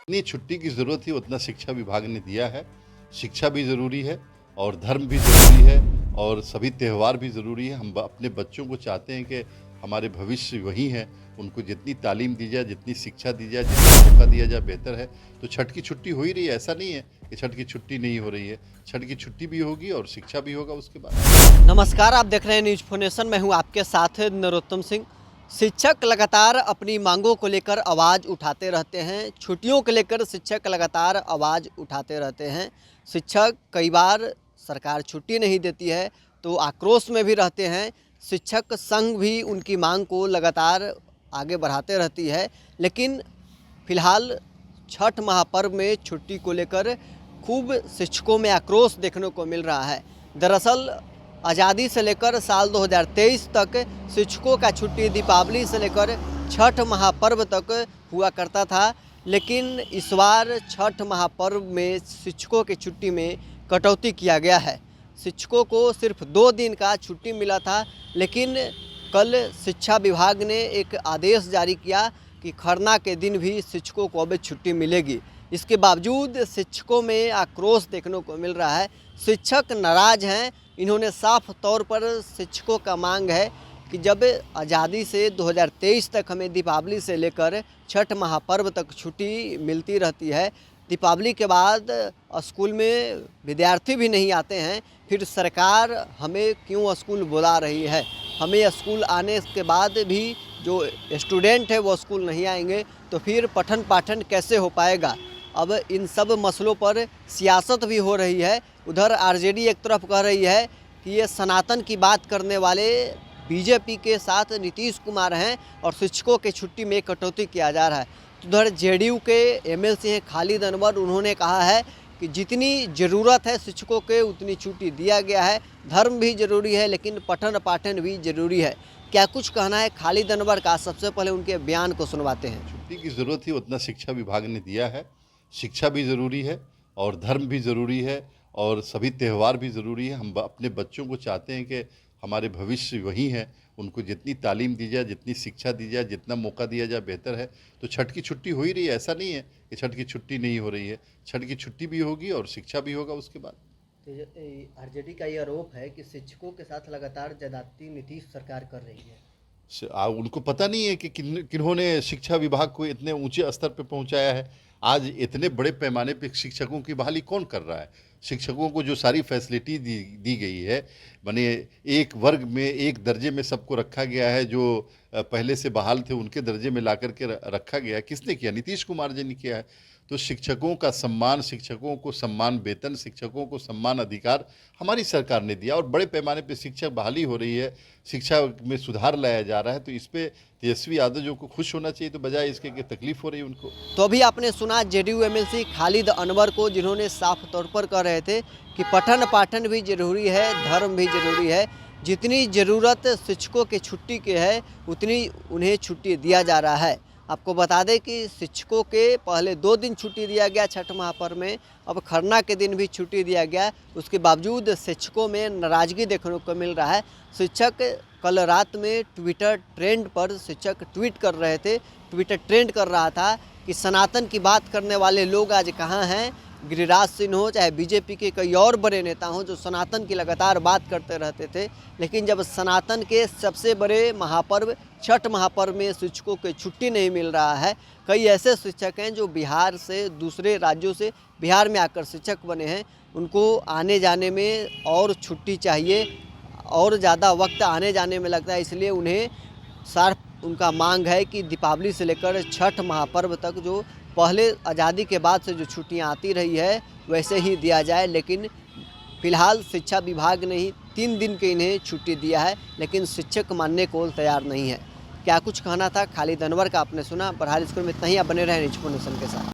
जितनी छुट्टी की ज़रूरत थी उतना शिक्षा विभाग ने दिया है। शिक्षा भी ज़रूरी है और धर्म भी ज़रूरी है और सभी त्यौहार भी ज़रूरी है। हम अपने बच्चों को चाहते हैं कि हमारे भविष्य वही हैं, उनको जितनी तालीम दी जाए, जितनी शिक्षा दी जाए, जितना मौका दिया जाए बेहतर है। तो छठ की छुट्टी हो ही रही है, ऐसा नहीं है कि छठ की छुट्टी नहीं हो रही है। छठ की छुट्टी भी होगी और शिक्षा भी होगा उसके बाद। नमस्कार, आप देख रहे हैं न्यूज फोनेशन। मैं हूं आपके साथ नरोत्तम सिंह। शिक्षक लगातार अपनी मांगों को लेकर आवाज़ उठाते रहते हैं। छुट्टियों को लेकर शिक्षक लगातार आवाज़ उठाते रहते हैं। शिक्षक कई बार सरकार छुट्टी नहीं देती है तो आक्रोश में भी रहते हैं। शिक्षक संघ भी उनकी मांग को लगातार आगे बढ़ाते रहती है, लेकिन फिलहाल छठ महापर्व में छुट्टी को लेकर खूब शिक्षकों में आक्रोश देखने को मिल रहा है। दरअसल आज़ादी से लेकर साल 2023 तक शिक्षकों का छुट्टी दीपावली से लेकर छठ महापर्व तक हुआ करता था, लेकिन इस बार छठ महापर्व में शिक्षकों की छुट्टी में कटौती किया गया है। शिक्षकों को सिर्फ 2 दिन का छुट्टी मिला था, लेकिन कल शिक्षा विभाग ने एक आदेश जारी किया कि खरना के दिन भी शिक्षकों को अब छुट्टी मिलेगी। इसके बावजूद शिक्षकों में आक्रोश देखने को मिल रहा है। शिक्षक नाराज़ हैं। इन्होंने साफ तौर पर शिक्षकों का मांग है कि जब आज़ादी से 2023 तक हमें दीपावली से लेकर छठ महापर्व तक छुट्टी मिलती रहती है, दीपावली के बाद स्कूल में विद्यार्थी भी नहीं आते हैं, फिर सरकार हमें क्यों स्कूल बुला रही है? हमें स्कूल आने के बाद भी जो स्टूडेंट है वो स्कूल नहीं आएंगे तो फिर पठन पाठन कैसे हो पाएगा? अब इन सब मसलों पर सियासत भी हो रही है। उधर आरजेडी एक तरफ कह रही है कि ये सनातन की बात करने वाले बीजेपी के साथ नीतीश कुमार हैं और शिक्षकों के छुट्टी में कटौती किया जा रहा है। उधर जेडीयू के एमएलसी हैं खालिद अनवर, उन्होंने कहा है कि जितनी ज़रूरत है शिक्षकों के उतनी छुट्टी दिया गया है। धर्म भी ज़रूरी है लेकिन पठन पाठन भी ज़रूरी है। क्या कुछ कहना है खालिद अनवर का? सबसे पहले उनके बयान को सुनवाते हैं। छुट्टी की ज़रूरत थी उतना शिक्षा विभाग ने दिया है। शिक्षा भी ज़रूरी है और धर्म भी ज़रूरी है और सभी त्यौहार भी ज़रूरी है। हम अपने बच्चों को चाहते हैं कि हमारे भविष्य वही हैं, उनको जितनी तालीम दी जाए, जितनी शिक्षा दी जाए, जितना मौका दिया जाए बेहतर है। तो छठ की छुट्टी हो ही रही है, ऐसा नहीं है कि छठ की छुट्टी नहीं हो रही है। छठ की छुट्टी भी होगी और शिक्षा भी होगा उसके बाद। आरजेडी का ये आरोप है कि शिक्षकों के साथ लगातार ज्यादती नीतीश सरकार कर रही है। उनको पता नहीं है कि किन्होंने शिक्षा विभाग को इतने ऊंचे स्तर पर पहुंचाया है। आज इतने बड़े पैमाने पे शिक्षकों की बहाली कौन कर रहा है? शिक्षकों को जो सारी फैसिलिटी दी गई है, माने एक वर्ग में एक दर्जे में सबको रखा गया है। जो पहले से बहाल थे उनके दर्जे में ला करके रखा गया है। किसने किया? नीतीश कुमार जी ने किया है। तो शिक्षकों का सम्मान, शिक्षकों को सम्मान वेतन, शिक्षकों को सम्मान अधिकार हमारी सरकार ने दिया और बड़े पैमाने पे शिक्षक बहाली हो रही है, शिक्षा में सुधार लाया जा रहा है। तो इस पे तेजस्वी यादव जो को खुश होना चाहिए, तो बजाय इसके कि तकलीफ हो रही है उनको। तो अभी आपने सुना जेडीयू एमएलसी खालिद अनवर को, जिन्होंने साफ तौर पर कह रहे थे कि पठन पाठन भी जरूरी है, धर्म भी जरूरी है। जितनी ज़रूरत शिक्षकों की छुट्टी की है उतनी उन्हें छुट्टी दिया जा रहा है। आपको बता दें कि शिक्षकों के पहले 2 दिन छुट्टी दिया गया छठ महापर्व में, अब खरना के दिन भी छुट्टी दिया गया। उसके बावजूद शिक्षकों में नाराज़गी देखने को मिल रहा है। शिक्षक कल रात में ट्विटर ट्रेंड पर शिक्षक ट्वीट कर रहे थे। ट्विटर ट्रेंड कर रहा था कि सनातन की बात करने वाले लोग आज कहाँ हैं? गिरिराज सिंह हो चाहे बीजेपी के कई और बड़े नेता हों जो सनातन की लगातार बात करते रहते थे, लेकिन जब सनातन के सबसे बड़े महापर्व छठ महापर्व में शिक्षकों को छुट्टी नहीं मिल रहा है। कई ऐसे शिक्षक हैं जो बिहार से, दूसरे राज्यों से बिहार में आकर शिक्षक बने हैं, उनको आने जाने में और छुट्टी चाहिए और ज़्यादा वक्त आने जाने में लगता है। इसलिए उन्हें साफ उनका मांग है कि दीपावली से लेकर छठ महापर्व तक जो पहले आज़ादी के बाद से जो छुट्टियां आती रही है वैसे ही दिया जाए। लेकिन फ़िलहाल शिक्षा विभाग ने ही 3 दिन की इन्हें छुट्टी दिया है, लेकिन शिक्षक मानने को तैयार नहीं है। क्या कुछ कहना था खालिद अनवर का आपने सुना। बहरहाल इसको में इतना ही, आप बने रहे न्यूज फोनेशन के साथ।